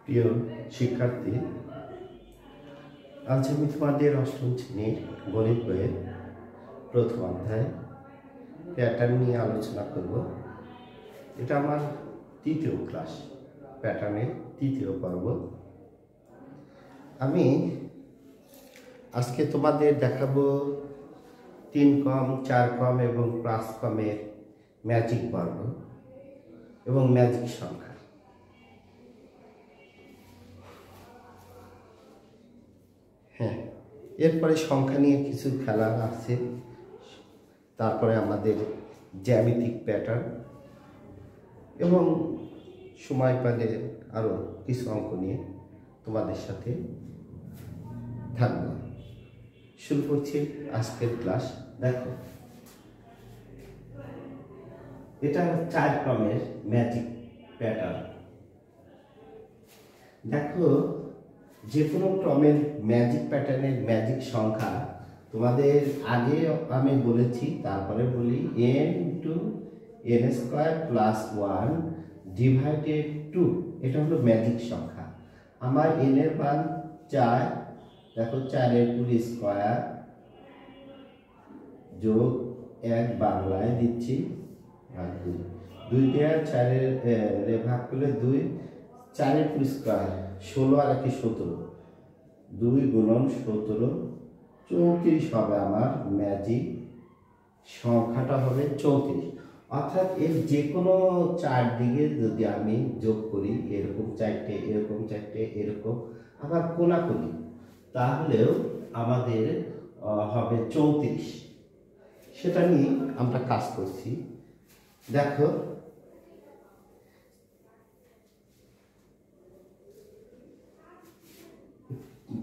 প্রিয় শিক্ষার্থী, আজ আমি তোমাদের অষ্টম শ্রেণীর গণিত বইয়ের প্রথম অধ্যায় প্যাটার্ন নিয়ে আলোচনা করব। এটা আমার তৃতীয় ক্লাস, প্যাটার্নের তৃতীয় পর্ব। আমি আজকে তোমাদের দেখাবো 3 কম, 4 কম এবং 5 কমের ম্যাজিক বর্গ এবং ম্যাজিক সংখ্যা। হ্যাঁ, এরপরে সংখ্যা নিয়ে কিছু খেলা আছে, তারপরে আমাদের জ্যামিতিক প্যাটার্ন এবং সময় পেলে আরও কিছু অঙ্ক নিয়ে তোমাদের সাথে থাকব। শুরু করছি আজকের ক্লাস। দেখো, এটা 4 ক্রমের ম্যাজিক প্যাটার্ন। দেখো, যে কোনো ক্রমের ম্যাজিক প্যাটার্নের ম্যাজিক সংখ্যা তোমাদের আগে আমি বলেছি, তারপরে বলি n × n² + 1 ডিভাইডেড 2। এটা হলো ম্যাজিক সংখ্যা। আমার n এর মান 4, দেখো 4 এর পুরো স্কয়ার যোগ 1 বাংলায় দিচ্ছি আর 2 দিয়ে 4 এর ভাগ করলে 2, 4 এর পুরো স্কয়ার 16 আর 1 17, 2 × 17 34 হবে আমার ম্যাজিক সংখ্যাটা হবে 34। অর্থাৎ এর যে কোনো 4 দিকে যদি আমি যোগ করি, এরকম 4টে, এরকম 4টে, এরকম আবার কোনাকুনি, তাহলেও আমাদের হবে 34। সেটা নিয়ে আমরা কাজ করছি। দেখো,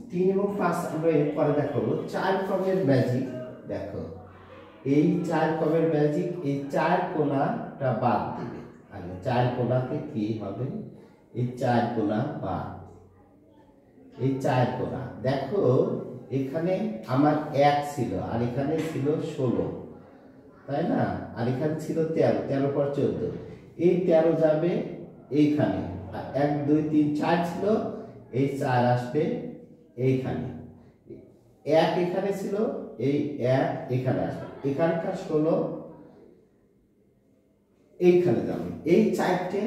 3 এবং 5 আমরা এরপরে দেখাবো 4 ক্রমের ম্যাজিক। দেখো, এই 4 ক্রমের ম্যাজিক, এই 4 কোণাটা বাদ দিবে। আগে 4 কোণাতে কি হবে? এই 4 কোণা বাদ, এই 4 কোণা। দেখো, এখানে আমার 1 ছিল আর এখানে ছিল 16, তাই না? আর এখানে ছিল 13, 13 পর 14, এই 13 যাবে এইখানে, আর 1 2 3 4 ছিল, এই 4 আসবে এইখানে, 1 এখানে ছিল, এই 1 এখানে আসবে, এখানকার 16 এইখানে যাবে, এই 4টে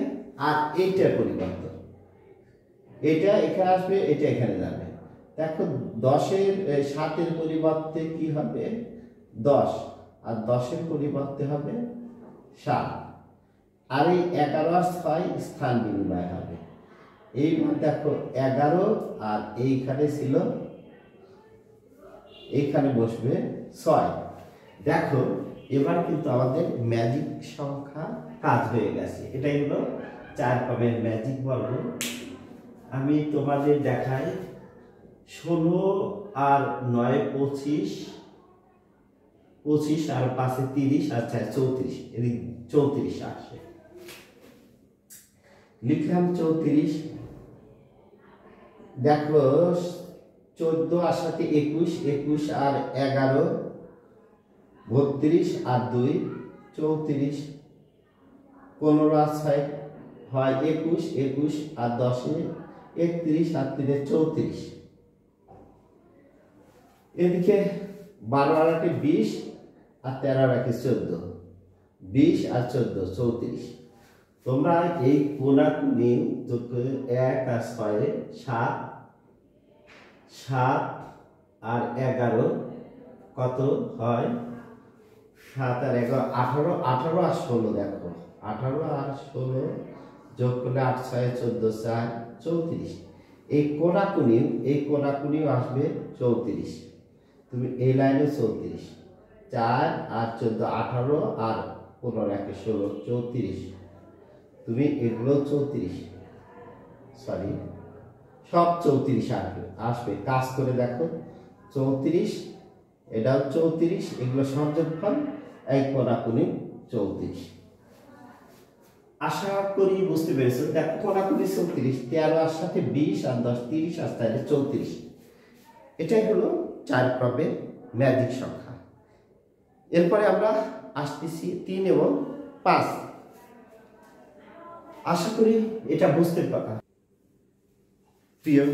আর এইটার পরিবর্তন, এটা এখানে আসবে, এটা এখানে যাবে। দেখো, 7 এর পরিবর্তে কি হবে? 10, আর 10 এর পরিবর্তে হবে 7, আর এই 11 আর 6 স্থান বিনিময় হবে। এইবার দেখো, 11 আর এইখানে ছিল, এইখানে বসবে 6। দেখো, এবার কিন্তু আমাদের ম্যাজিক সংখ্যা কাজ হয়ে গেছে। এটাই হলো 4 ক্রমের ম্যাজিক বর্গ। আমি তোমাদের দেখাই, 16 আর 9 25, 25 আর 5 30, আর 4 34, এদিক 34 আসে। লিখলাম 34। দেখো, 14 আর 7 21, 21 আর 11 32, আর 2 34, 15 আর 6 হয় 21, 21 আর 10 31, আর 3 34। এদিকে 12 আর 8 20, আর 13 আর 1 14, 20 আর 14 34। তোমরা এই কোণাকুনি যোগ করে 1 আর 6 7, 7 আর 11 কত হয়? 7 আর 11 18, 18 আর 16। দেখো, 18 আর 16 যোগ করলে 8 6 14 4 34। এই কোণাকুনিও আসবে 34। তুমি এই লাইনে 34, 4 আর 14 18, আর 15 1 16 34। তুমি এগুলো 34, সরি, সব 34 আসবে। কাজ করে দেখো, 34, এটাও 34, এগুলো সব যোগফল, এই কোণাকুনি 34। আশা করি বুঝতে পেরেছো। দেখো, কোণাকুনি 34, 13 আর 7 20, আর 10 30, আর 4 34। এটাই হলো 4 ক্রমের ম্যাজিক সংখ্যা। এরপরে আমরা আসতেছি 3 এবং 5। আশা করি এটা বুঝতে পারা। প্রিয়,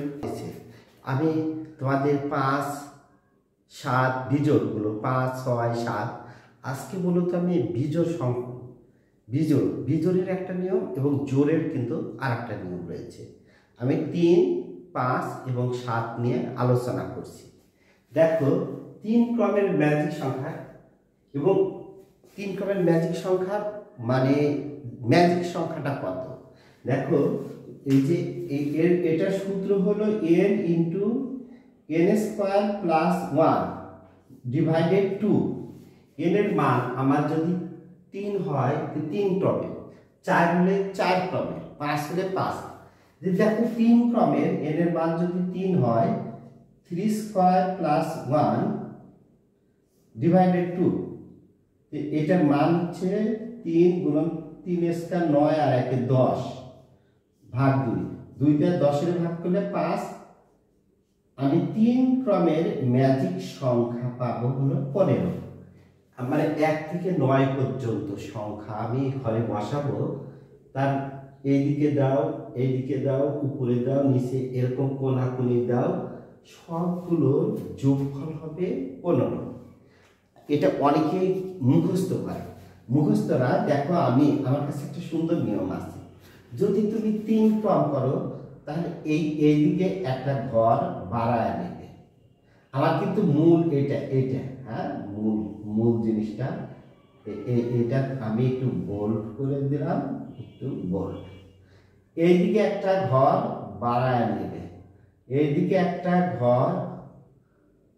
আমি তোমাদের 5, 7 বিজোড়গুলো 5, 6, 7 আজকে মূলত আমি বিজোড়ের একটা নিয়ম এবং জোড়ের কিন্তু আর একটা নিয়ম রয়েছে। আমি 3, 5 এবং 7 নিয়ে আলোচনা করছি। দেখো 3 ক্রমের ম্যাজিক সংখ্যা এবং 3 ক্রমের ম্যাজিক সংখ্যা মানে ম্যাজিক সংখ্যাটা কত। দেখো এই যে এটার সূত্র হলো n into n square plus 1 divided 2। n এর মান আমার যদি 3 হয় 3 ক্রমে, 4 হলে 4 ক্রমে, 5 হলে 5। দেখো 3 ক্রমের n এর মান যদি 3 হয় 3 স্কোয়ার প্লাস 1 ডিভাইডেড 2, এটার মান হচ্ছে 3 গুণন 3 স্কোয়ার 9 আর 1 10 ভাগ 2, 2টা 10 এর ভাগ করলে 5। আমি 3 ক্রমের ম্যাজিক সংখ্যা পাবো হলো 15। মানে 1 থেকে 9 পর্যন্ত সংখ্যা আমি ঘরে বসাবো, তার এইদিকে দাও, এইদিকে দাও, উপরে দাও, নিচে এরকম কোনাকুনি দাও, সবগুলোর যোগফল হবে 15। এটা অনেকেই মুখস্থ করে। মুখস্থরা দেখো আমার কাছে একটা সুন্দর নিয়ম আছে। যদি তুমি 3 ক্রম করো তাহলে এইদিকে একটা ঘর বাড়ায় নেবে। আমার কিন্তু মূল এটা হ্যাঁ, মূল জিনিসটা এটা আমি একটু বোল্ড করে দিলাম, একটু বোল্ড। এইদিকে একটা ঘর বাড়ায় নেবে, এইদিকে একটা ঘর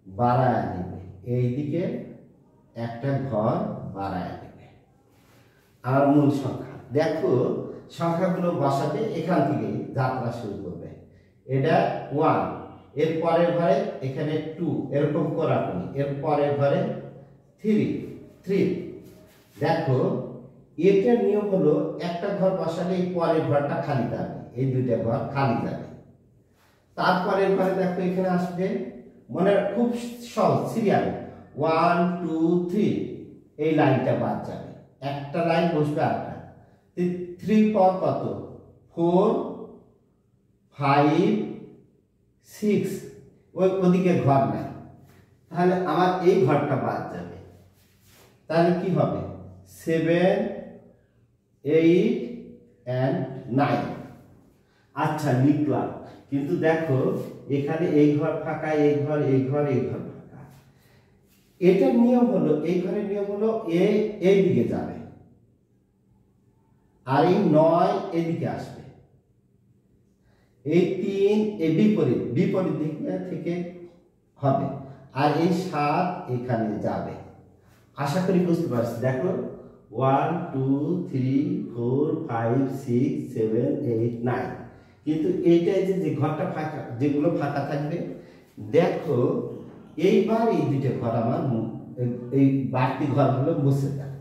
বাড়ায় নেবে, এইদিকে একটা ঘর বাড়ায় নেবে। আমার মূল সংখ্যা দেখো, সংখ্যাগুলো বসাবে, এখান থেকে যাত্রা শুরু করবে। এটা 1, এর পরের ঘরে এখানে 2, এরকম কোনাকুনি, এর পরের ঘরে 3। দেখো এটার নিয়ম হলো একটা ঘর বসালে এই পরের ঘরটা খালি যাবে, এই দুইটা ঘর খালি যাবে। তারপরের ঘরে দেখো এখানে আসবে, মনে খুব সহজ, সিরিয়াল 1, 2, 3, এই লাইনটা বাদ যাবে, একটা লাইন বসবে আটটা। 3 পর কত? 4, 5, 6, ওদিকে ঘর নাই, তাহলে আমার এই ঘরটা বাদ যাবে। তাহলে কি হবে? 7, 8 and 9। আচ্ছা লিখলাম, কিন্তু দেখো এখানে এই ঘর ফাঁকা, এই ঘর ফাঁকা। এটার নিয়ম হলো, এই ঘরের নিয়ম হলো এই দিকে যাবে, আর এই 9 এদিকে আসবে, এই 3 এই বিপরীত দিক থেকে হবে, আর এই 7 এখানে যাবে। আশা করি বুঝতে পারছি। দেখো 1, 2, 3, 4, 5, 6, 7, 8, 9। কিন্তু এইটাই যে ঘরটা ফাঁকা, যেগুলো ফাঁকা থাকবে, দেখো এইবার এই দুইটা ঘর আমার, এই বাড়তি ঘরগুলো মুছে যাবে।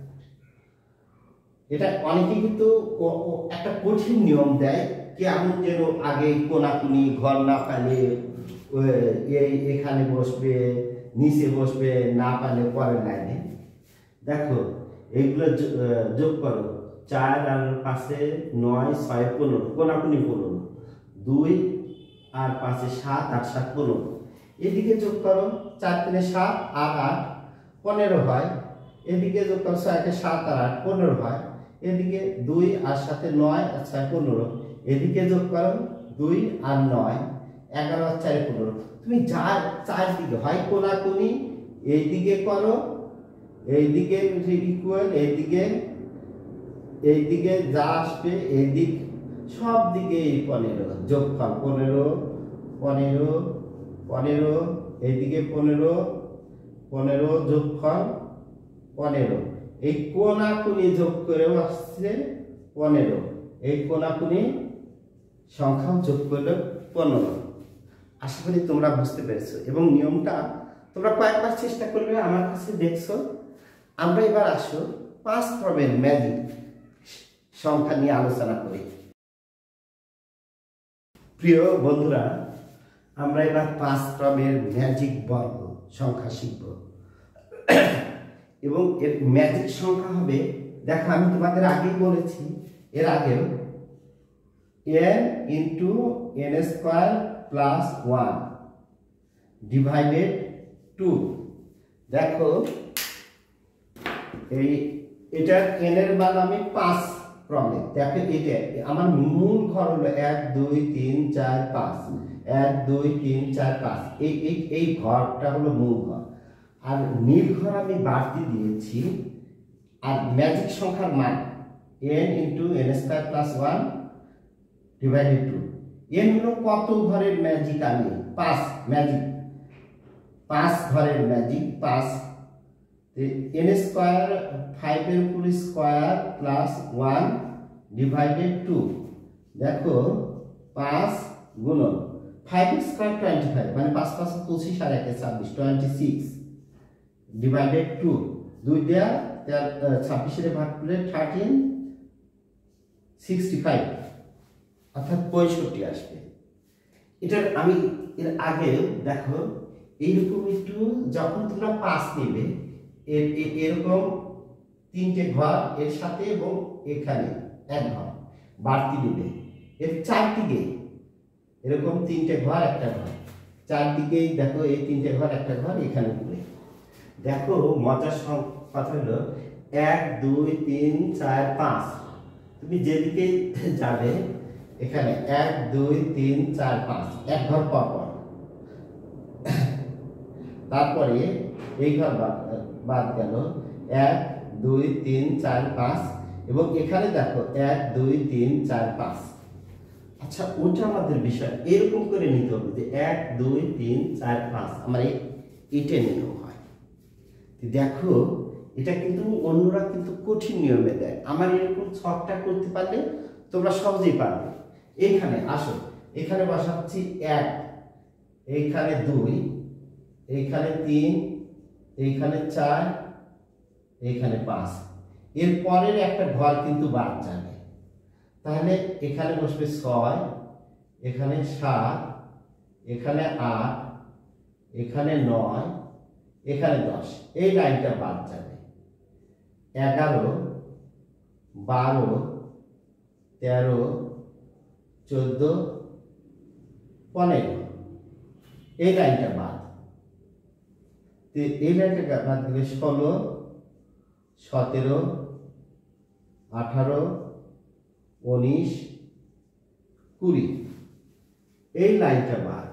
এটা অনেকে কিন্তু একটা কঠিন নিয়ম দেয়, কেমন যেন আগে কোনাকুনি ঘর না পালে এখানে বসবে, নিচে বসবে, না পালে পরের লাইনে। দেখো এইগুলো যোগ করো, 4 আর 5 9, 6, 15, কোনাকুনি 15, 2 আর 5 7 আর 7 15। এদিকে যোগ করো, 4 3 7 আর 8 15 হয়। এদিকে যোগ করো 6 7 আর 8 15 হয়। এদিকে 2 আর 7 9 আর 6 15। এদিকে যোগ করো 2 আর 9 11 আর 4 15। তুমি চারদিকে হয় কোনাকুনি, এইদিকে করো, এইদিকে ইকুয়াল, এইদিকে যা আসবে এইদিক, সব দিকে এই 15 যোগফল 15 15 15, এইদিকে 15 যোগফল 15। এই কোনাকুনি যোগ করেও আসছে 15, এই কোনাকুনি সংখ্যা যোগ করলে 15। আশা করি তোমরা বুঝতে পেরেছো এবং নিয়মটা তোমরা কয়েকবার চেষ্টা করবে, আমার কাছে দেখছো। আমরা এবার আসো 5 ক্রমের ম্যাজিক সংখ্যা নিয়ে আলোচনা করি। প্রিয় বন্ধুরা, আমরা এবার 5 ক্রমের ম্যাজিক বর্গ সংখ্যা শিখব এবং এর ম্যাজিক সংখ্যা হবে, দেখো আমি তোমাদের আগেই বলেছি, এর আগেও n into n square plus 1 divided 2। দেখো এটার n এর মান আমি 5 ক্রমে। দেখো এটা আমার মূল ঘর হলো 1 2 3 4 5, 1 2 3 4 5, এই ঘরটা হলো মূল ঘর। আর নীল ঘর আমি বাড়তি দিয়েছি। আর ম্যাজিক সংখ্যার মান n into n square plus 1 divided 2। n হলো কত ঘরের ম্যাজিক? আমি 5 ম্যাজিক, 5 ঘরের ম্যাজিক 5। n স্কোয়ার 5 এর উপর স্কোয়ার প্লাস 1 ডিভাইডেড 2। দেখো 5 গুণন 5 স্কোয়ার 25, মানে 5 5 25 আর 1 26, 26 ডিভাইডেড 2। 2 দেয়া 26 এর ভাগ করলে 13 65, অর্থাৎ 65 আসবে। এটার আমি এর আগে দেখো এইরকম একটু যখন তোমরা 5 নেবে এরকম 3টে ঘর এর সাথে এবং এখানে এক ঘর বাড়তি নেবে। এর চারদিকে এরকম 3টে ঘর একটা ঘর, চারদিকেই দেখো এই 3টে ঘর একটা ঘর এখানে ঘুরে। দেখো মজার কথা হলো 1 2 3 4 5, তুমি যেদিকে যাবে এখানে 1 2 3 4 5 এক ঘর পর পর। তারপরে এই ঘর বাদ গেল 1 2 3 4 5, এবং এখানে দেখো 1 2 3 4 5। আচ্ছা ওটা আমাদের বিষয় এরকম করে নিতে হবে যে 1 2 3 4 5 আমার এটা নিয়ম হয়। দেখো এটা কিন্তু অন্যরা কিন্তু কঠিন নিয়মে দেয়, আমার এরকম ছকটা করতে পারলে তোমরা সহজেই পারবে। এইখানে আসো, এখানে বসাচ্ছি 1, এইখানে 2, এইখানে 3, এইখানে 4, এইখানে 5। এর পরের একটা ঘর কিন্তু বাদ যাবে, তাহলে এখানে বসবে 6, এখানে 7, এখানে 8, এখানে 9, এখানে 10। এই লাইনটা বাদ যাবে। 11 12 13 14 15, এই লাইনটা বাদ। এই লাইনটা বাদ দিলে 16 17 18 19 20, এই লাইনটা বাদ।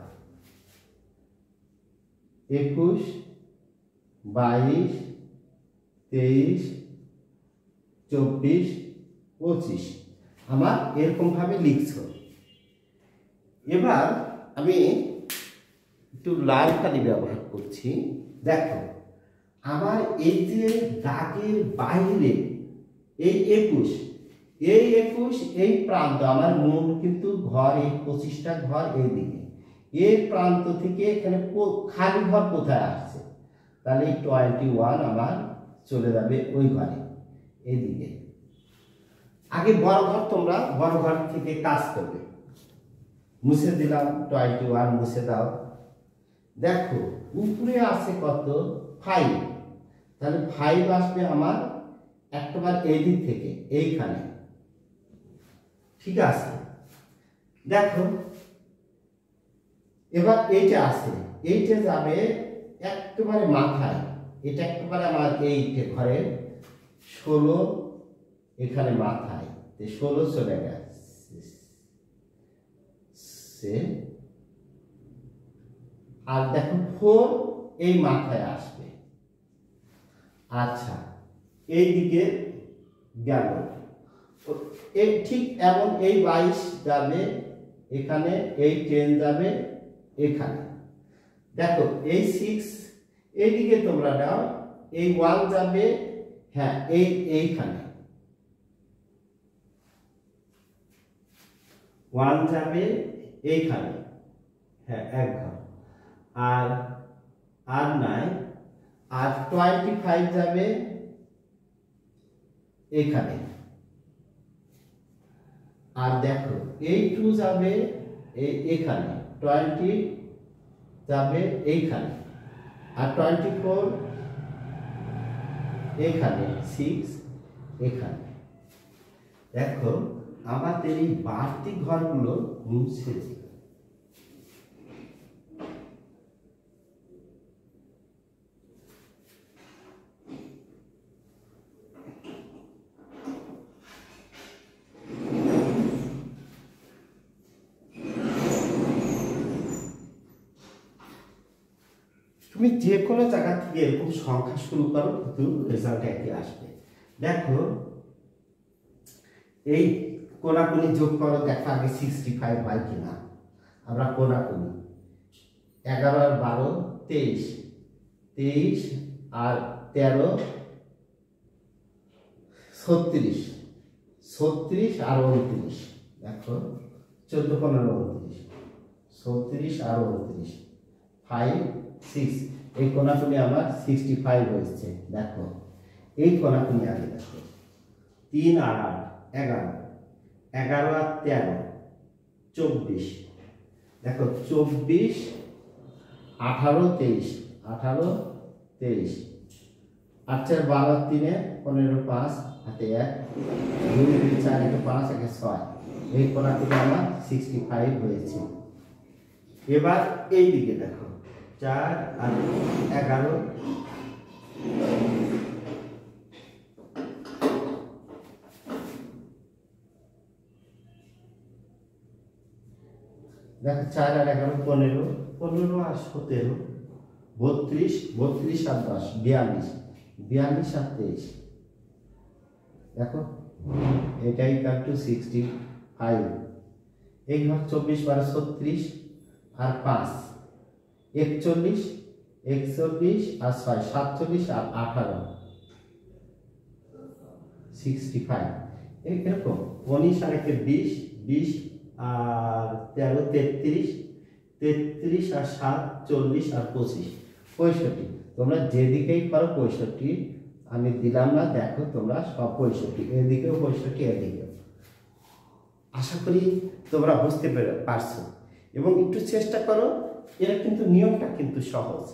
21 22 23 24 25 আমার এরকম ভাবে লিখছো। এবার আমি একটু লাল কালি ব্যবহার করছি। দেখো আমার এই যে দাগের বাইরে এই 21, এই 21 এই প্রান্ত আমার মূল কিন্তু ঘর, এই 25টা ঘর এইদিকে, এই প্রান্ত থেকে এখানে খালি ঘর কোথায় আসছে? তাহলে 21 আমার চলে যাবে ওই ঘরে এইদিকে। আগে বড় ঘর, তোমরা বড় ঘর থেকে কাজ করবে। মুছে দিলাম 21, মুছে দাও। দেখো উপরে আছে কত? 5, তাহলে 5 আসবে আমার একবার এই দিক থেকে এইখানে, ঠিক আছে? দেখো এবার এইটা আছে, এইটা যাবে একেবারে মাথায়, এটা একেবারে আমার এইটা ঘরের 16 এখানে মাথায়, 16 চলে গেছে। আর দেখো 4 এই মাথায় আসবে। আচ্ছা এইদিকে গেল, ঠিক এমন এই 22 যাবে এখানে, এই 10 যাবে এখানে। দেখো এই 6 এইদিকে তোমরা দাও, এই 1 যাবে, হ্যাঁ এইখানে 1 যাবে এইখানে, হ্যাঁ এক ঘর। আর নাই, আর 25 যাবে এখানে। আর দেখো এই 2 যাবে এখানে, 20 যাবে এইখানে, আর 24 এখানে, 6 এখানে। দেখো আমাদের এই বাড়তি ঘরগুলো মুছে দিই। তুমি যে কোনো জায়গা থেকে এরকম সংখ্যা শুরু করো, কিন্তু রেজাল্ট একই আসবে। দেখো এই কোনাকুনি যোগ করো, দেখো আগে 65 হয় কিনা। আমরা কোনাকুনি 11 আর 12 23, 23 আর 13 36, 36 আর 29, দেখো 14 15 29, 36 আর 29 5 6, এই কোনাকুনি আমার 65 হয়েছে। দেখো এই কোনাকুনি আগে দেখো 3 আর 8 11, 11 আর 13 24, দেখো 24 18 23, 18 23, 8 4 12 3 15 5 হাতে 1 2 2 4 1 5 1 6, এই কোনাকুনি আমার 65 হয়েছে। এবার এই দিকে দেখো 4 আর 11, দেখো 4 আর 11 15, 15 আর 17 32, 32 আর 10 42, 42 আর 23, দেখো এটাই কার টু 65। এই ঘর 24 12 36 আর 5 41, 41 আর 6 47 আর 18 65, এরকম 19 আর 20 20 আর 13 33, 33 আর 7 40 আর 25 65। তোমরা যেদিকেই পারো 65 আমি দিলাম না, দেখো তোমরা সব 65, এদিকেও 65 এদিকেও। আশা করি তোমরা বুঝতে পারছো এবং একটু চেষ্টা করো। এর কিন্তু নিয়মটা কিন্তু সহজ।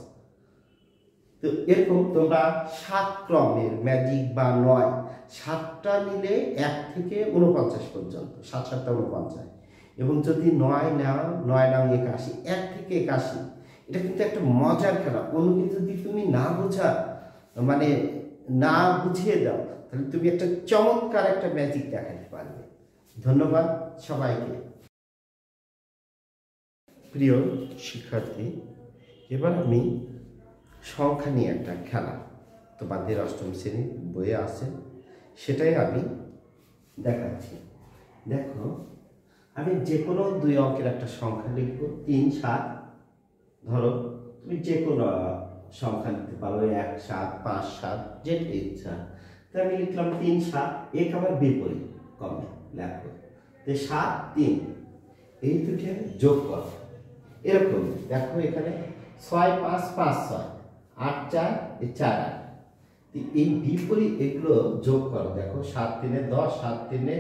তো এরকম তোমরা 7 ক্রমের ম্যাজিক বা 9, 7টা নিলে 1 থেকে 49 পর্যন্ত, 7 7টা 49, এবং যদি 9 নাও 9 নাও 81, 1 থেকে 81, এটা কিন্তু একটা মজার খেলা। কোনো কিছু যদি তুমি না বোঝা মানে না বুঝিয়ে দাও, তাহলে তুমি একটা চমৎকার একটা ম্যাজিক দেখাতে পারবে। ধন্যবাদ সবাইকে। প্রিয় শিক্ষার্থী, এবার আমি সংখ্যা নিয়ে একটা খেলা তোমাদের 8ম শ্রেণীর বইয়ে আছে, সেটাই আমি দেখাচ্ছি। দেখো আমি যে কোনো 2 অঙ্কের একটা সংখ্যা লিখব। 3 7, ধরো তুমি যে কোনো সংখ্যা লিখতে পারো, 1 7 5 7, যেটা ইচ্ছা। তাই আমি লিখলাম 3 7, এক আবার বিপরীত কমে লেখো। তো 7 3, এই দুটো যোগ করো। এরকম দেখো এখানে 6 5 5 6, 8 4 4 8, এই বিপরীত এগুলো যোগ করো। দেখো 7 3 10, 7 3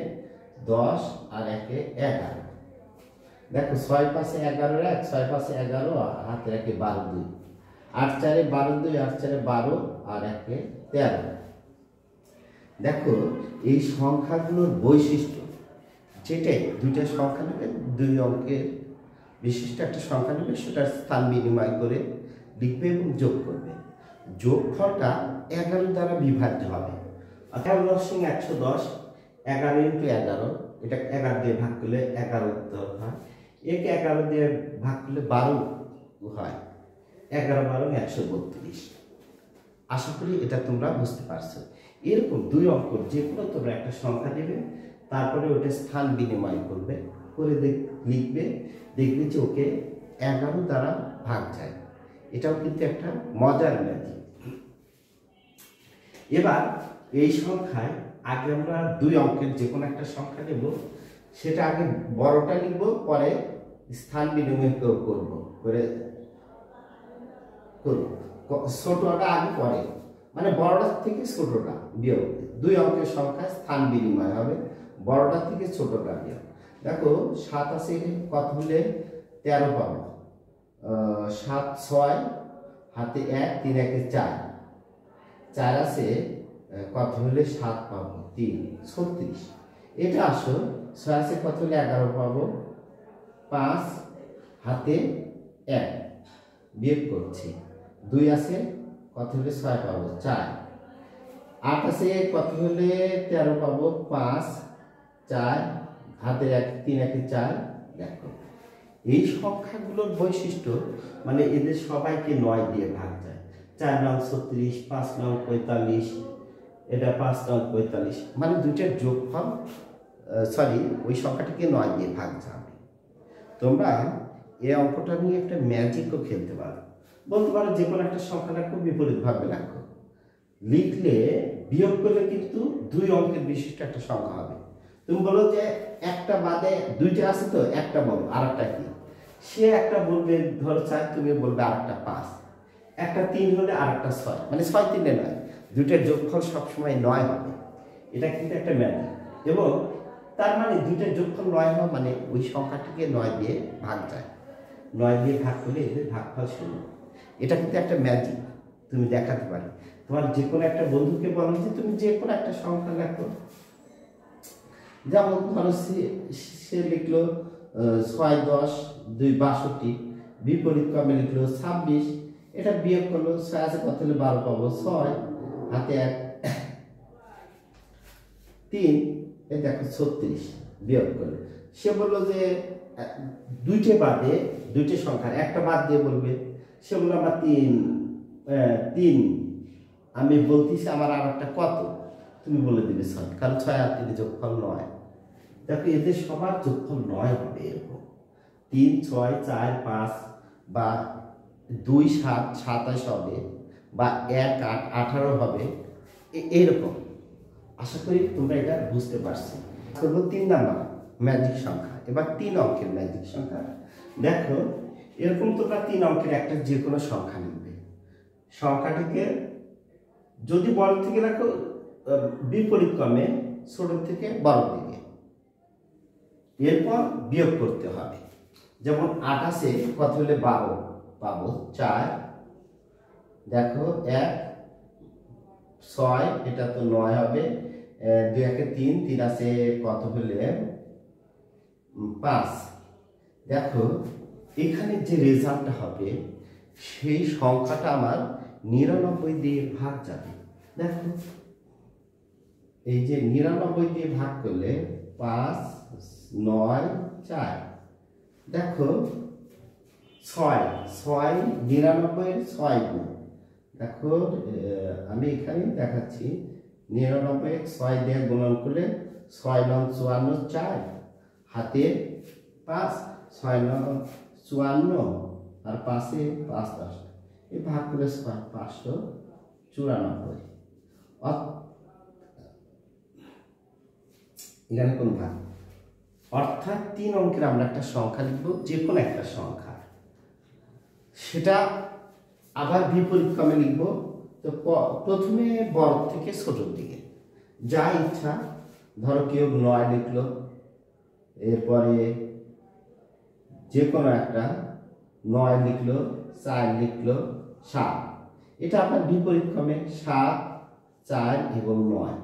10 আর 1 11, দেখো 6 5 11 1, 6 5 11 হাতে 1 12 2, 8 4 12 2, 8 4 12 আর 1 13। দেখো এই সংখ্যাগুলোর বৈশিষ্ট্য, যেটাই দুইটা সংখ্যা নেবে, 2 অঙ্কের বিশিষ্ট একটা সংখ্যা নেবে, সেটার স্থান বিনিময় করে লিখবে এবং যোগ করবে। যোগফলটা 11 দ্বারা বিভাজ্য হবে। 11/110, 11 × 11, এটা 11 দিয়ে ভাগ করলে 11 উত্তর হয়। একে 11 দিয়ে ভাগ করলে 12 হয়। 11 12 132। আশা করি এটা তোমরা বুঝতে পারছো। এরকম 2 অঙ্ক যে কোনো তোমরা একটা সংখ্যা দেবে, তারপরে ওটা স্থান বিনিময় করবে, করে লিখবে, দেখবে যে ওকে 11 দ্বারা ভাগ যায়। এটাও কিন্তু একটা মজার ম্যাজিক। এবার এই সংখ্যায় আগে আমরা 2 অঙ্কের যে কোনো একটা সংখ্যা নেব, সেটা আগে বড়টা লিখব, পরে স্থান বিনিময় করব, ছোটটা আগে পরে, মানে বড়টা থেকে ছোটটা বিয়োগ। 2 অঙ্কের সংখ্যা স্থান বিনিময় হবে, বড়টা থেকে ছোটটা বিয়োগ। দেখো 7 আছে কত হলে 13 পাবো, 7 6 হাতে 1 3 1 4, 4 আছে কত হলে 7 পাবো 3 36। এটা আসো 6 আছে কত হলে 11 পাবো, 5 হাতে 1 বিয়োগ করছি, 2 আছে কত হলে 6 পাবো 4, 8 আছে কত হলে 13 পাবো 5 4 হাতে 1 3 1 4। দেখো এই সংখ্যাগুলোর বৈশিষ্ট্য মানে এদের সবাইকে 9 দিয়ে ভাগ যায়। 4 নং 36, 5 নং 45, এটা 5 নং 45, মানে দুইটার যোগফল সরি ওই সংখ্যাটিকে 9 দিয়ে ভাগ যাবে। তোমরা এই অঙ্কটা নিয়ে একটা ম্যাজিকও খেলতে পারো, বলতে পারো যে কোনো একটা সংখ্যা লেখো, বিপরীতভাবে লেখো, লিখলে বিয়োগ করলে কিন্তু 2 অঙ্কের বিশিষ্ট একটা সংখ্যা হবে। তুমি বলো যে একটা বাদে 2টা আছে তো একটা বলো, আর একটা কি, সে একটা বলবে ধরো 4, তুমি বলবে আর একটা 5, একটা 3 হলে আর একটা 6, মানে 6 3 নয়, দুইটার যোগফল সবসময় 9 হবে। এটা কিন্তু একটা ম্যাজিক, এবং তার মানে দুইটার যোগফল 9 হওয়া মানে ওই সংখ্যাটিকে 9 দিয়ে ভাগ যায়, 9 দিয়ে ভাগ করলে এদের ভাগফল 0। এটা কিন্তু একটা ম্যাজিক, তুমি দেখাতে পারো। তোমার যে কোনো একটা বন্ধুকে বলো যে তুমি যে কোনো একটা সংখ্যা লেখো, যেমন ধরো সে লিখলো 6 10 2 62, বিপরীত ক্রমে লিখলো 26, এটা বিয়োগ করলো 6 আছে কত হলে 12 পাবো 6 হাতে 1 3, এই দেখো 36 বিয়োগ করলো। সে বললো যে দুইটা বাদে, দুইটা সংখ্যার একটা বাদ দিয়ে বলবে, সে বললো আমার 3, আমি বলতেছি আমার আর একটা কত, তুমি বলে দিবে 6, কারণ 6 আর 3 যোগফল 9। দেখো এদের সবার যোগফল 9 হবে এরকম, 3 6 4 5 বা 2 7 27 হবে, বা 1 8 18 হবে, এইরকম। আশা করি তোমরা এটা বুঝতে পারছো। করবো 3 নাম্বার ম্যাজিক সংখ্যা, এবার 3 অঙ্কের ম্যাজিক সংখ্যা। দেখো এরকম তোমরা 3 অঙ্কের একটা যে কোনো সংখ্যা লিখবে, সংখ্যাটিকে যদি বড় থেকে রাখো বিপরীত ক্রমে ছোট থেকে বড় দিকে, এরপর বিয়োগ করতে হবে। যেমন 8 আছে কত হলে 12 পাবো 4, দেখো 1 6, এটা তো 9 হবে, 2 1 3, 3 আছে কত হলে 5। দেখো এখানে যে রেজাল্টটা হবে সেই সংখ্যাটা আমার 99 দিয়ে ভাগ যাবে। দেখো এই যে 99 দিয়ে ভাগ করলে 5 9 4, দেখো 6 6 99 6 গুণ, দেখো আমি এখানে দেখাচ্ছি 99 6 দিয়ে গুণন করলে 6 9 54 4 হাতে 5, 6 9 54 আর 5 এ 5 10, এই ভাগ করলে 594। এখানে কোন ভাগ, অর্থাৎ 3 অঙ্কের আমরা একটা সংখ্যা লিখবো, যে কোনো একটা সংখ্যা, সেটা আবার বিপরীত ক্রমে লিখবো। তো প্রথমে বড় থেকে ছোটোর দিকে যা ইচ্ছা, ধরো কেউ 9 লিখলো, এরপরে যে কোনো একটা 9 লিখলো, 4 লিখলো, 7, এটা আপনার বিপরীত ক্রমে 7 4 এবং 9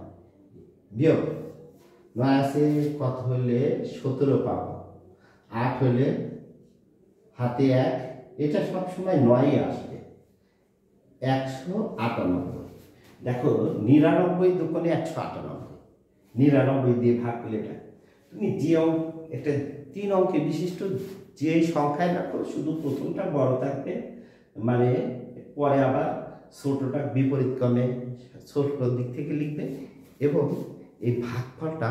বিয়োগ 9 আছে কত হলে 17 পাবো, 8 হলে হাতে 1, এটা সবসময় 9ই আসবে, 198। দেখো 99 দুগুণে 198, 99 দিয়ে ভাগ করলে এটা তুমি যে একটা 3 অঙ্কের বিশিষ্ট যে সংখ্যায় রাখো, শুধু প্রথমটা বড় থাকবে, মানে পরে আবার ছোটটা বিপরীত ক্রমে ছোট দিক থেকে লিখবে, এবং এই ভাগফলটা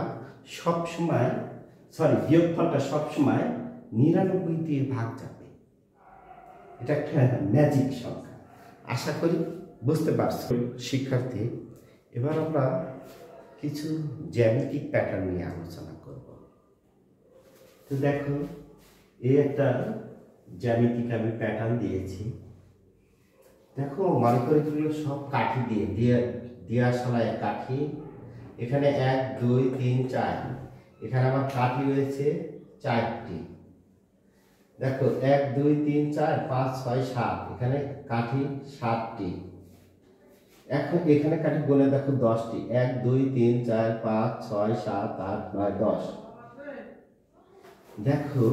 সবসময় বিয়োগফলটা সবসময় 99 দিয়ে ভাগ যাবে। এটা একটা ম্যাজিক সংখ্যা, আশা করি বুঝতে পারছো শিক্ষার্থী। এবার আমরা কিছু জ্যামিতিক প্যাটার্ন নিয়ে আলোচনা করব। তো দেখো এই একটা জ্যামিতিক আমি প্যাটার্ন দিয়েছি, দেখো মনে করে এগুলো সব কাঠি দিয়ে দিয়াশালায় কাঠি, এখানে 1 2 3 4, এখানে আমার কাঠি রয়েছে 4টি। দেখো 1 2 3 4 5 6 7, এখানে কাঠি 7টি। এখন এখানে কাঠি গুনে দেখো 10টি, 1 2 3 4 5 6 7 8 9 10। দেখো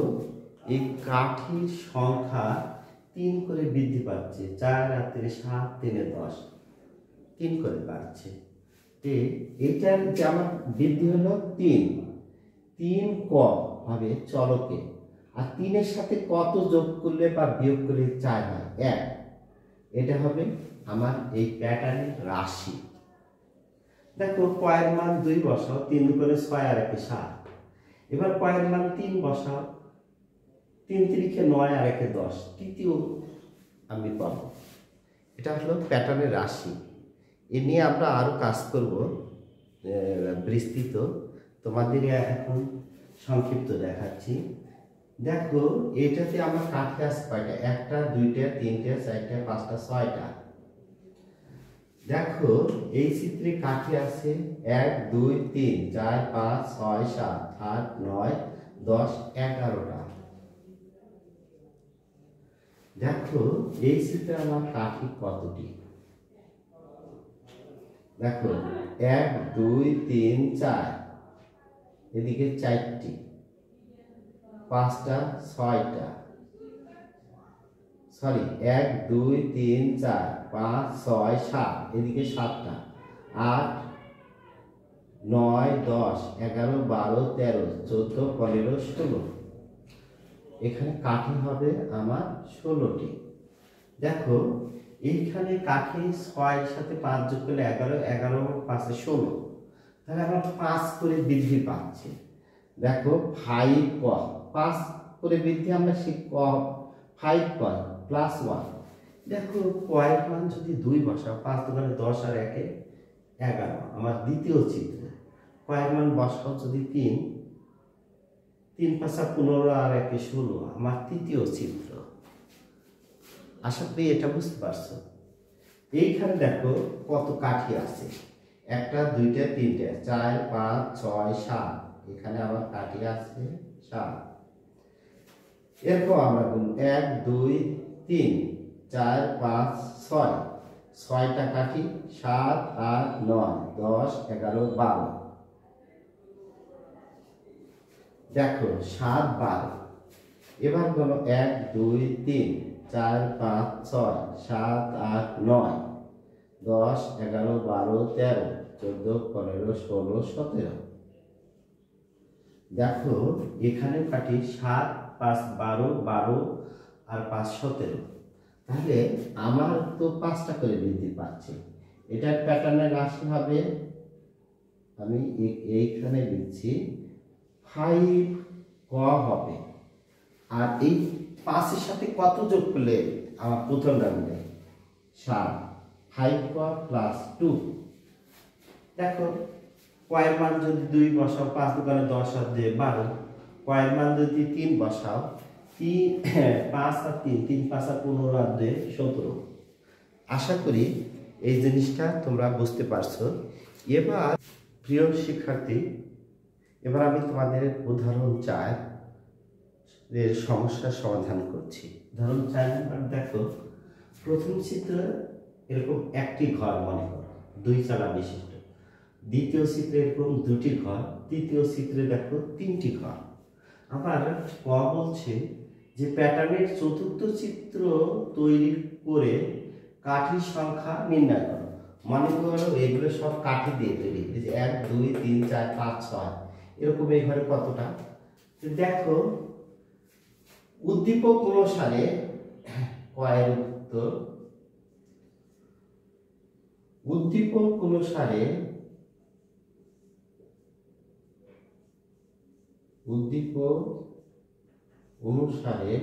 এই কাঠির সংখ্যা 3 করে বৃদ্ধি পাচ্ছে, 4 আর 3 7 3 10, 3 করে বাড়ছে। এটার যে আমার বৃদ্ধি হলো 3, 3 ক হবে চলকে, আর 3-এর সাথে কত যোগ করলে বা বিয়োগ করলে 4 হয় 1। এটা হবে আমার এই প্যাটার্নের রাশি। দেখো কয়ের মান 2 বসাও, 3 করে 6 আর 1 7। এবার কয়ের মান 3 বসাও, 3 3 9 আর 1 10, তৃতীয় আমি পাবো। এটা হলো প্যাটার্নের রাশি। এ নিয়ে আমরা আরো কাজ করব বিস্তৃত, তোমাদের এখন সংক্ষিপ্ত দেখাচ্ছি। দেখো এটাতে আমার কাঠি আছে কয়টা, 1টা 2টা 3টা 4টা 5টা 6টা। দেখো এই চিত্রে কাঠি আছে 1 2 3 4 5 6 7 8 9 10 11টা। দেখো এই চিত্রে আমার কাঠি কতটি, দেখো 1 2 3 4, এদিকে 4টি, 5টা 6টা, সরি 1 2 3 4 5 6 7, এদিকে 7টা, 8 9 10 11 12 13 14 15 16। এখানে কাঠি হবে আমার 16টি। দেখো এইখানে কাঠি 6 সাথে 5 যোগ করলে 11, 11 5 16, তাহলে আমার 5 করে বৃদ্ধি পাচ্ছে। দেখো 5 ক 5 করে বৃদ্ধি আমরা শিখব, 5 ক প্লাস 1। দেখো কয়ের মান যদি 2 বসাও, 5 দোকানে 10 আর 1 11, আমার দ্বিতীয় চিত্র। কয়ের মান বসাও যদি 3, 3 5 15 আর 1 16, আমার তৃতীয় চিত্র। আশা করি এটা বুঝতে পারছো। এইখানে দেখো কত কাঠি আছে, 1টা 2টা 3টা 4 5 6 7, এখানে আবার কাঠি আছে 7। এরপর আমরা গুনব 1 2 3 4 5 6, 6টা কাঠি 7 8 9 10 11 12। দেখো 7 12। এবার গুনো 1 2 3 4 5 6 7 8 9 10 11 12 13 14 15 16 17। দেখো এখানে কাটি 7 5 12 12 আর 5 17, তাহলে আমার তো 5টা করে বৃদ্ধি পাচ্ছে। এটার প্যাটার্নের রাশি হবে, আমি এইখানে লিখছি 5 ক হবে। আর এই 5-এর সাথে কত যোগ করলে আমার প্রথম রাউন্ডে 7, 5 ক প্লাস 2। দেখো কয়ের মান যদি 2 বসাও, 5 দোকানে 10 আর 2 12, কয়ের মান যদি 3 বসাও, 3 5 আর 3 3 5 আর 15 আর 2 17। আশা করি এই জিনিসটা তোমরা বুঝতে পারছো। এবার প্রিয় শিক্ষার্থী, এবার আমি তোমাদের উদাহরণ 4 এর সমস্যার সমাধান করছি। উদাহরণ 4 নাম্বার দেখো, প্রথম চিত্র এরকম একটি ঘর মনে করো 2 চালা বিশিষ্ট, দ্বিতীয় চিত্রে এরকম 2টি ঘর, তৃতীয় চিত্রে দেখো 3টি ঘর। আবার ক বলছে যে প্যাটার্নের চতুর্থ চিত্র তৈরি করে কাঠির সংখ্যা নির্ণয় করো। মনে করো এগুলো সব কাঠি দিয়ে তৈরি, 1 2 3 4 5 6, এরকম এই ঘরে কতটা। দেখো উদ্দীপক অনুসারে কয়ের উত্তর, উদ্দীপক অনুসারে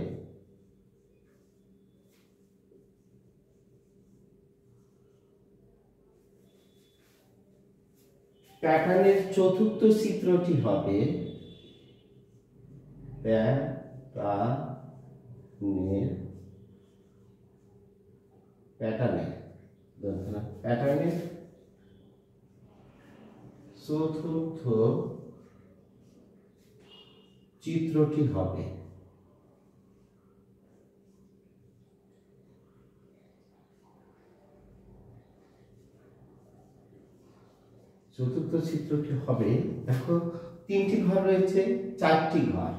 প্যাটার্নের চতুর্থ চিত্রটি হবে প্যাটার্নের চতুর্থ চিত্রটি হবে চতুর্থ চিত্রটি হবে, দেখো 3টি ঘর রয়েছে, 4টি ঘর।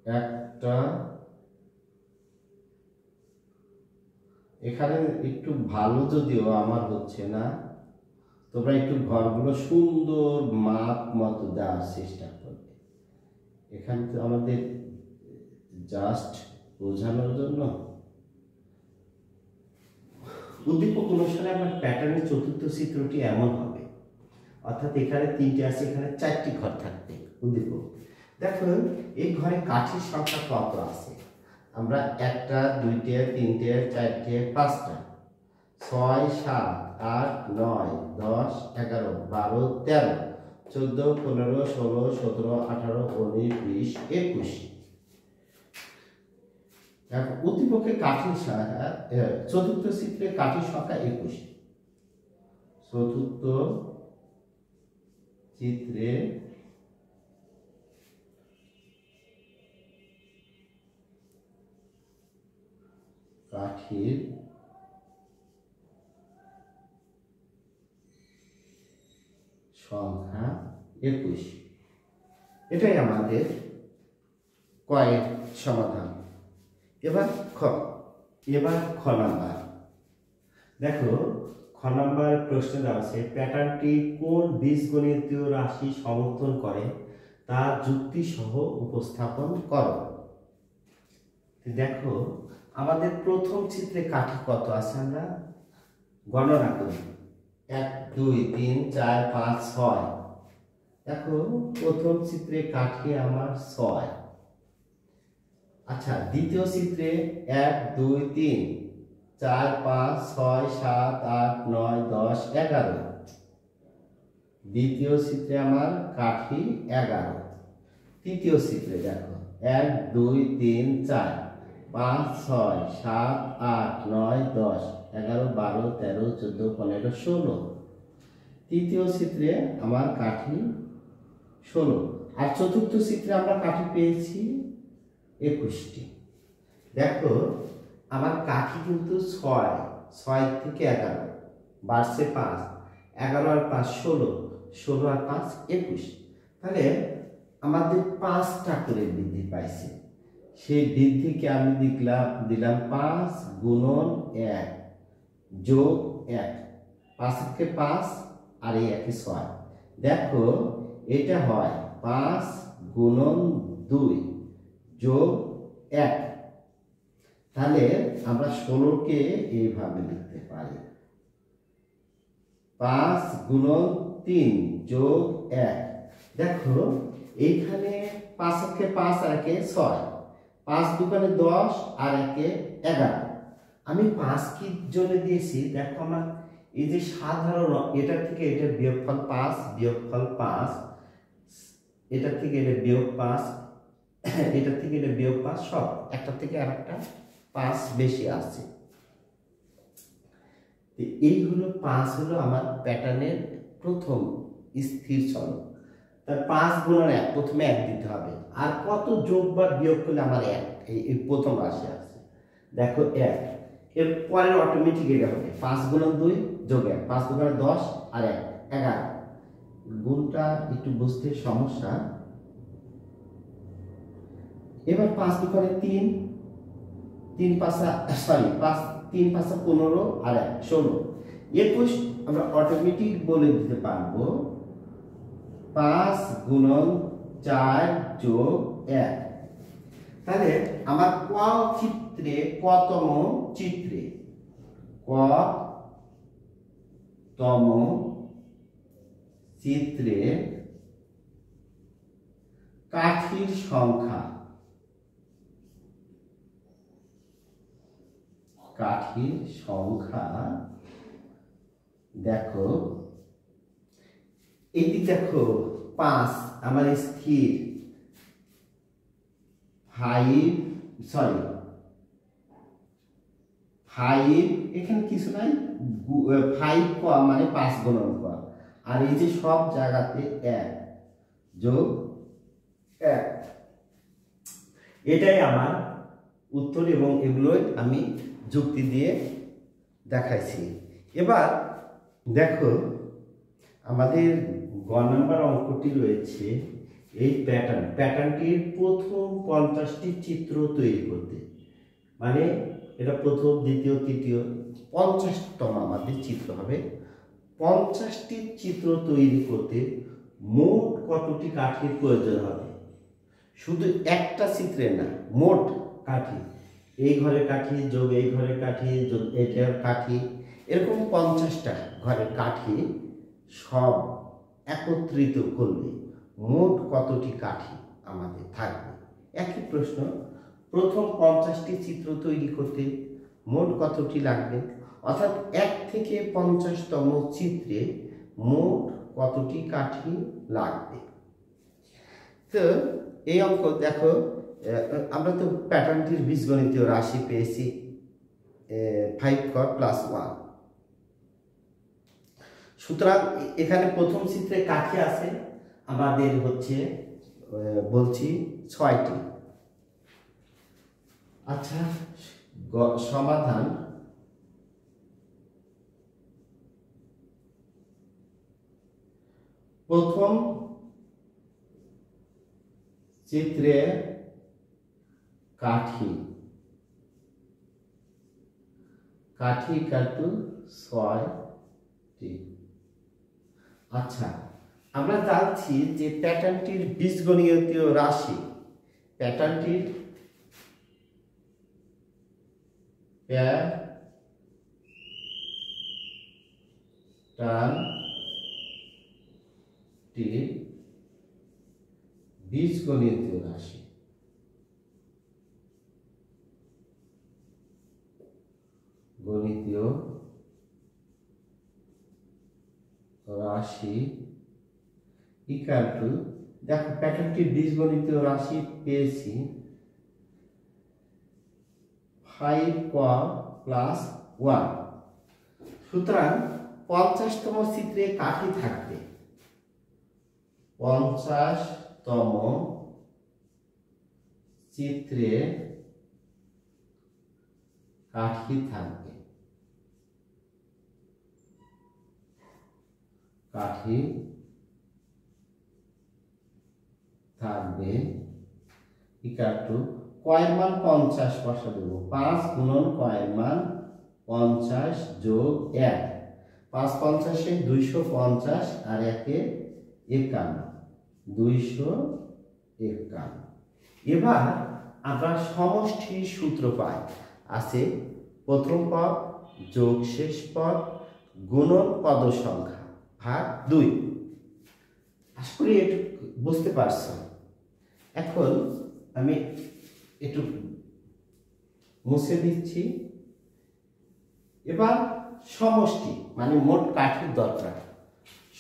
একটা, এখানে একটু ভালো যদিও আমার হচ্ছে না, তোমরা একটু ঘরগুলো সুন্দর মাপ মতো দেওয়ার চেষ্টা করবে। এখানে তো আমাদের জাস্ট বোঝানোর জন্য। উদ্দীপক অনুসারে আমার প্যাটার্নের চতুর্থ চিত্রটি এমন হবে, অর্থাৎ এখানে 3টে আছে, এখানে 4টি ঘর থাকবে। উদ্দীপক দেখো এই ঘরে কাঠির সংখ্যা কত আছে, আমরা 1টা 2টে 3টে 4টে 5টা 6 7 8 9 10 11 12 13 14 15 16 17 18 19 20 21। উদ্দীপকের কাঠির সংখ্যা, চতুর্থ চিত্রে কাঠির সংখ্যা 21। চতুর্থ চিত্রে কাঠির সংখ্যা 21। এটাই আমাদের কয়ের সমাধান। এবার খ নাম্বার, দেখো খ নাম্বার প্রশ্ন দেওয়া আছে, প্যাটার্নটি কোন বীজগণিতীয় রাশি সমর্থন করে তার যুক্তি সহ উপস্থাপন করো। দেখো আমাদের প্রথম চিত্রে কাঠি কত আছে আমরা গণনা করি, 1 2 3 4 5 6। দেখো প্রথম চিত্রে কাঠি আমার 6। আচ্ছা দ্বিতীয় চিত্রে 1 2 3 4 5 6 7 8 9 10 11। দ্বিতীয় চিত্রে আমার কাঠি 11। তৃতীয় চিত্রে দেখো 1 2 3 4 5 6 7 8 9 10 11 12 13 14 15 16। তৃতীয় চিত্রে আমার কাঠি 16। আর চতুর্থ চিত্রে আমরা কাঠি পেয়েছি 21টি। দেখো আমার কাঠি কিন্তু 6 থেকে 11 বাড়ছে 5, 11 আর 5 16, 16 আর 5 21। তাহলে আমাদের 5টা করে বৃদ্ধি পাইছে। সেই বৃদ্ধিকে আমি দিলাম 5 গুণন 1 যোগ 1, 5 থেকে 5 আর এই 1 6। দেখো এটা হয় 5 গুণন 2 যোগ 1। তাহলে আমরা 16কে এইভাবে লিখতে পারি, 5 গুণন 3 যোগ 1। দেখো এইখানে 5 থেকে 5 আর 1 6, 5 দুগুণে 10 আর 1 11। আমি 5 কি জন্য দিয়েছি, দেখো আমার এই যে সাধারণ এটা থেকে এটা বিয়োগফল 5 বিয়োগফল 5, এটা থেকে এটা বিয়োগ 5, এটা থেকে এটা বিয়োগ 5, সব একটা থেকে আরেকটা 5 বেশি আছে। এই হলো 5 হলো আমার প্যাটার্নের প্রথম স্থির চলক। তার 5 গুণন 1, প্রথমে 1 দিতে হবে। আর কত যোগ বা বিয়োগ করলে আমার 1, এই প্রথম রাশি আছে দেখো 1। এর পরের অটোমেটিক এটা হবে 5 গুণন 2 যোগ 1, 5 দুগুণে 10 আর 1 11। গুণটা একটু বুঝতে সমস্যা। এবার 5 দুগুণে 3, 3 5 3 5 15 আর 1 16, 21। আমরা অটোমেটিক বলে দিতে পারবো 5 গুণন 4 যোগ 1। তাহলে আমার ক চিত্রে কতম চিত্রে, কতম চিত্রে কাঠির সংখ্যা, কাঠির সংখ্যা দেখো এটি দেখো 5 আমার স্থির, 5 এখানে কিছু নাই, 5 ক মানে 5 গুণন ক। আর এই যে সব জায়গাতে 1 যোগ 1, এটাই আমার উত্তর। এবং এগুলোই আমি যুক্তি দিয়ে দেখাইছি। এবার দেখো আমাদের গ নাম্বার অঙ্কটি রয়েছে এই প্যাটার্নটির প্রথম 50টি চিত্র তৈরি করতে, মানে এটা প্রথম দ্বিতীয় তৃতীয় 50তম আমাদের চিত্র হবে। 50টি চিত্র তৈরি করতে মোট কতটি কাঠির প্রয়োজন হবে? শুধু একটা চিত্রে না, মোট কাঠি, এই ঘরের কাঠি যোগ এই ঘরের কাঠি যোগ এটার কাঠি, এরকম 50টা ঘরের কাঠি সব একত্রিত করলে মোট কতটি কাঠি আমাদের থাকবে? একই প্রশ্ন, প্রথম 50টি চিত্র তৈরি করতে মোট কতটি লাগবে, অর্থাৎ 1 থেকে 50তম চিত্রে মোট কতটি কাঠি লাগবে। তো এই অঙ্ক দেখো, আমরা তো প্যাটার্নটির বীজগণিতীয় রাশি পেয়েছি 5 cot + 1। সুতরাং এখানে প্রথম চিত্রে কাঠি আছে আমাদের হচ্ছে বলছি 6টি। আচ্ছা, সমাধান। প্রথম চিত্রে কাঠি কাটু 6টি। আচ্ছা, আমরা জানছি যে প্যাটার্নটির বীজগণিতীয় রাশি, প্যাটার্নটির বীজগণিতীয় রাশি গণিতীয় রাশি ইকুয়াল টু, দেখো প্যাটার্নটির বীজগণিতীয় রাশি পেয়েছি 5 cot + 1। সুতরাং 50তম চিত্রে কাঠি থাকবে, 50তম চিত্রে কাঠি থাকবে, ইকুয়াল টু কয়ের মান 50 বসা দেবো, 5 গুণন কয়ের মান 50 যোগ 1, 5 50 250 আর 1 51, 251। এবার আমরা সমষ্টি সূত্র পাই, আছে প্রথম পদ যোগ শেষ পদ গুণন পদ সংখ্যা ভাগ 2। আশা করি একটু বুঝতে পারছো। এখন আমি একটু মুছে দিচ্ছি। এবার সমষ্টি মানে মোট কাঠির দরকার,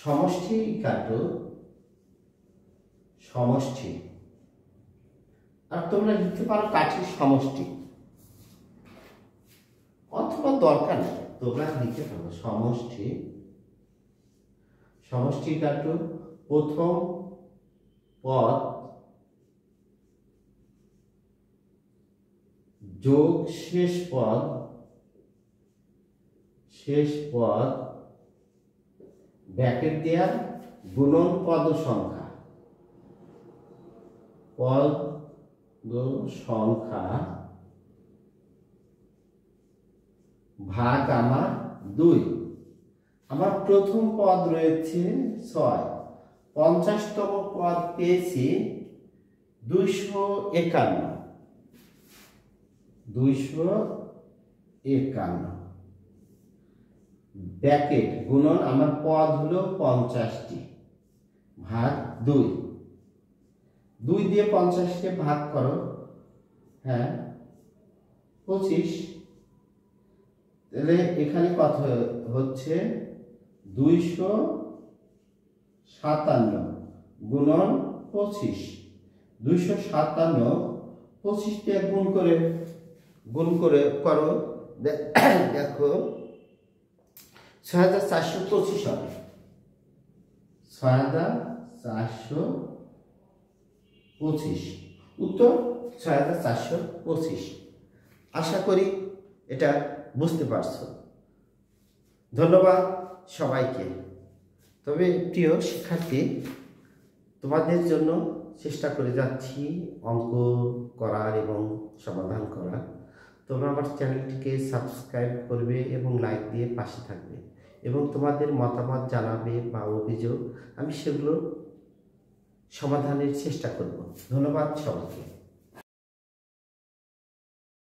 সমষ্টি কাটো সমষ্টি, আর তোমরা লিখতে পারো কাঠির সমষ্টি, অথবা দরকার নেই তোমরা লিখতে পারো সমষ্টি কাটো প্রথম পদ যোগ শেষ পদ ব্র্যাকেট দেয়া গুণন পদ সংখ্যা ভাগ আমার 2। আমার প্রথম পদ রয়েছে 6, 50তম পদ পেয়েছি 251, ব্র্যাকেট গুণন আমার পদ হলো 50টি ভাগ 2, 2 দিয়ে 50কে ভাগ করো, হ্যাঁ 25। তাহলে এখানে কত হচ্ছে 257 গুণন 25, 257 25 দিয়ে গুণ করে করো, দেখো 6425 হবে, 6425, উত্তর 6425। আশা করি এটা বুঝতে পারছো। ধন্যবাদ সবাইকে। তবে প্রিয় শিক্ষার্থী, তোমাদের জন্য চেষ্টা করে যাচ্ছি অঙ্ক করার এবং সমাধান করার। তোমরা আমার চ্যানেলটিকে সাবস্ক্রাইব করবে এবং লাইক দিয়ে পাশে থাকবে এবং তোমাদের মতামত জানাবে বা অভিযোগ, আমি সেগুলো সমাধানের চেষ্টা করব। ধন্যবাদ সবাইকে।